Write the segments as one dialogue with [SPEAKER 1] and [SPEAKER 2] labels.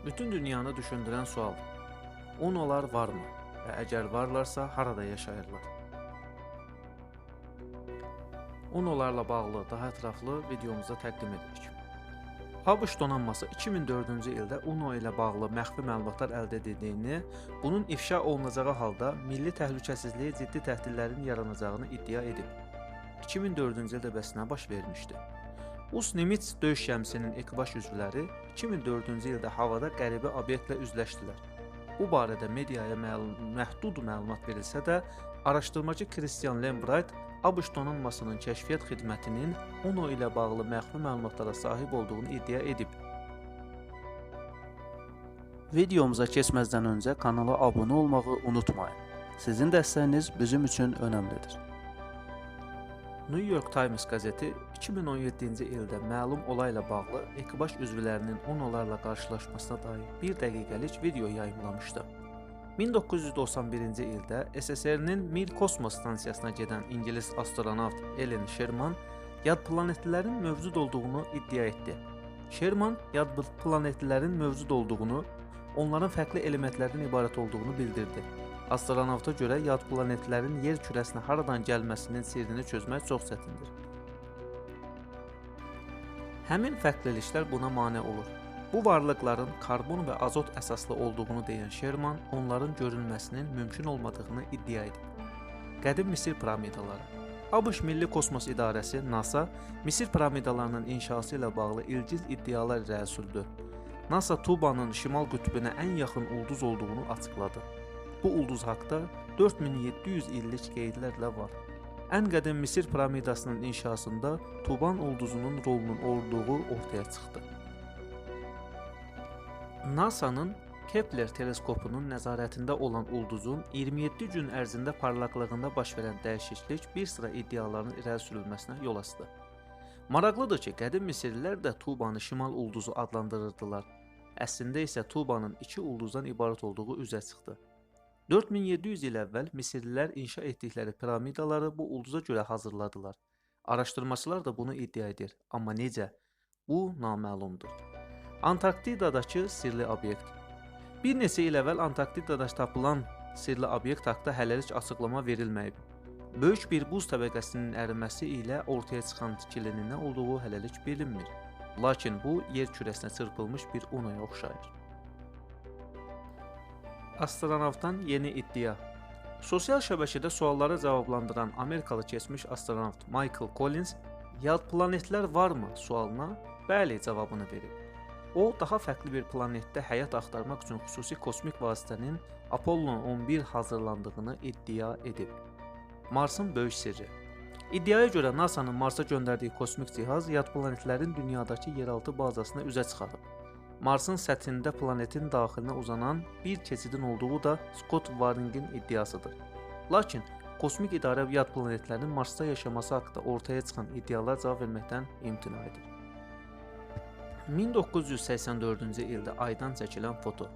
[SPEAKER 1] Bütün dünyanı düşündürən sual: UNO'lar varmı? Və əgər varlarsa, harada yaşayırlar? UNO'larla bağlı daha ətraflı videomuzda təqdim edirik. ABŞ donanması 2004-cü ildə UNO ilə bağlı məxfi məlumatlar əldə edildiyini, bunun ifşa olunacağı halda milli təhlükəsizliyə ciddi təhdidlərin yaranacağını iddia edib. 2004-cü ildə bəs nə baş vermişdi? US-Nimitz döyüş gəmisinin ekipaj üzvləri 2004-cü ildə havada qəribə obyektlə üzləşdilər. Bu barədə mediaya məhdud məlumat verilsə də, araşdırmacı Christian Lembright ABŞ donanmasının kəşfiyyat xidmətinin UNO ilə bağlı məxfi məlumatlara sahib olduğunu iddia edib.
[SPEAKER 2] Videomuza keçməzdən öncə kanala abunə olmağı unutmayın. Sizin dəstəyiniz bizim üçün önəmlidir.
[SPEAKER 1] New York Times qəzeti 2017-ci ildə məlum olayla bağlı ekipaj üzvlərinin UNO'larla qarşılaşmasına dair bir dəqiqəlik video yayımlamışdı. 1991-ci ildə SSR-nin Mir kosmos stansiyasına gedən İngilis astronavt Ellen Sherman yad planetlərin mövcud olduğunu iddia etdi. Sherman yad planetlərin mövcud olduğunu, onların fərqli elementlərdən ibarət olduğunu bildirdi. Astronavta görə yad planetlərin yer kürəsinə haradan gəlməsinin sirrini çözmək çox çətindir. Həmin fərqliliklər buna mane olur. Bu varlıqların karbon və azot əsaslı olduğunu deyən Sherman, onların görünməsinin mümkün olmadığını iddia edib. Qədim Misir piramidaları. ABŞ Milli Kosmos İdarəsi NASA, Misir piramidalarının inşası ilə bağlı ilgiz iddialar irəli sürdü. NASA Tubanın şimal qütbünə ən yaxın ulduz olduğunu açıqladı. Bu ulduz haqda 4700 illik qeydlərlə var. Ən qədim Misir piramidasının inşasında Tuban ulduzunun rolunun olduğu ortaya çıxdı. NASA'nın Kepler teleskopunun nəzarətində olan ulduzun 27 gün ərzində parlaqlığında baş verən dəyişiklik bir sıra iddiaların irəli sürülməsinə yol açdı. Maraqlıdır ki, qədim Misirlilər də Tubanı şimal ulduzu adlandırırdılar. Əslində isə Tubanın iki ulduzdan ibarət olduğu üzə çıxdı. 4700 il əvvəl Misirlilər inşa etdikləri piramidaları bu ulduza görə hazırladılar. Araşdırmaçılar da bunu iddia edir, amma necə? Bu naməlumdur. Antarktidadakı sirli obyekt. Bir neçə il əvvəl Antarktidada tapılan sirli obyekt haqqında hələlik açıqlama verilməyib. Böyük bir buz təbəqəsinin əriməsi ilə ortaya çıxan tikilinin nə olduğu hələlik bilinmir. Lakin bu yer kürəsinə çırpılmış bir UNO-ya oxşayır. Astronavtdan yeni iddia. Sosial şəbəkədə sualları cavablandıran Amerikalı keçmiş astronavt Michael Collins, yad planetlər varmı sualına bəli cavabını verib. O, daha fərqli bir planetdə həyat axtarmaq üçün xüsusi kosmik vasitənin Apollo 11 hazırlandığını iddia edib. Marsın böyük sirri. İddiaya görə NASA'nın Marsa göndərdiyi kosmik cihaz yad planetlərin dünyadakı yeraltı bazasına üzə çıxarıb. Marsın səthində planetin daxilinə uzanan bir keçidin olduğu da Scott Waring'in iddiasıdır. Lakin kosmik idarə yad planetlərin Marsda yaşaması haqqında ortaya çıxan iddialar cavab verməkdən imtina edir. 1984-cü ildə aydan çəkilən foto.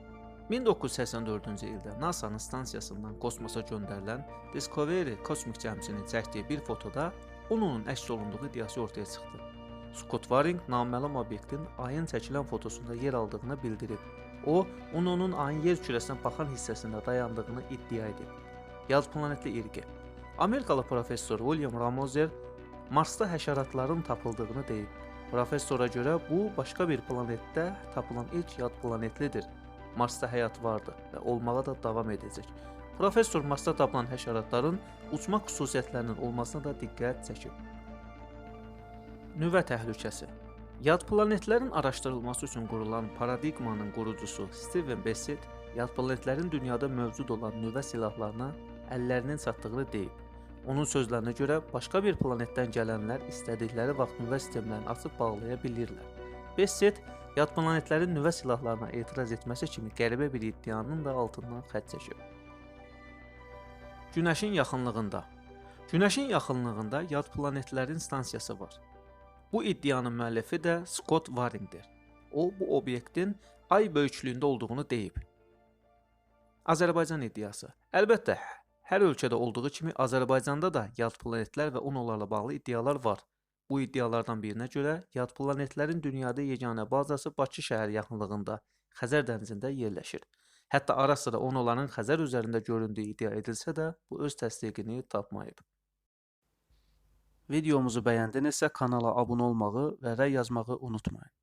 [SPEAKER 1] 1984-cü ildə NASA'nın stansiyasından kosmosa göndərilən Discovery kosmik gəmisinin çəkdiyi bir fotoda UNO'nun əks olunduğu iddiası ortaya çıxdı. Scott Waring naməlum obyektin ayın çəkilən fotosunda yer aldığını bildirib. O, UNO'nun ayın yer kürəsinə baxan hissəsində dayandığını iddia edib. Yad planetli irqi. Amerikalı professor William Ramoser Marsda həşəratların tapıldığını deyib. Professora görə bu, başqa bir planetdə tapılan ilk yad planetlidir. Marsda həyat vardı və olmağa da davam edəcək. Professor Marsda tapılan həşəratların uçmaq xüsusiyyətlərinin olmasına da diqqət çəkib. Nüvə təhlükəsi. Yad planetlərin araşdırılması üçün qurulan paradigmanın qurucusu Steven Bessett, yad planetlərin dünyada mövcud olan nüvə silahlarına əllərinin çatdığını deyib. Onun sözlərinə görə, başqa bir planetdən gələnlər istədikləri vaxt nüvə sistemlərini açıb bağlaya bilirlər. Bessett, yad planetlərin nüvə silahlarına etiraz etməsi kimi qəribə bir iddianın da altından xətt çəkib. Günəşin yaxınlığında. Günəşin yaxınlığında yad planetlərin stansiyası var. Bu iddianın müəllifi də Scott Waring'dir. O, bu obyektin ay böyüklüyündə olduğunu deyib. Azərbaycan iddiası. Əlbəttə, hər ölkədə olduğu kimi Azərbaycanda da yad planetlər və UNO'larla bağlı iddialar var. Bu iddialardan birinə görə yad planetlərin dünyada yeganə bazası Bakı şəhər yaxınlığında Xəzər dənizində yerləşir. Hətta ara sıra onların Xəzər üzərində göründüyü iddia edilsə də, bu öz təsdiqini tapmayıb.
[SPEAKER 2] Videomuzu bəyəndinizsə kanala abunə olmağı və rəy yazmağı unutmayın.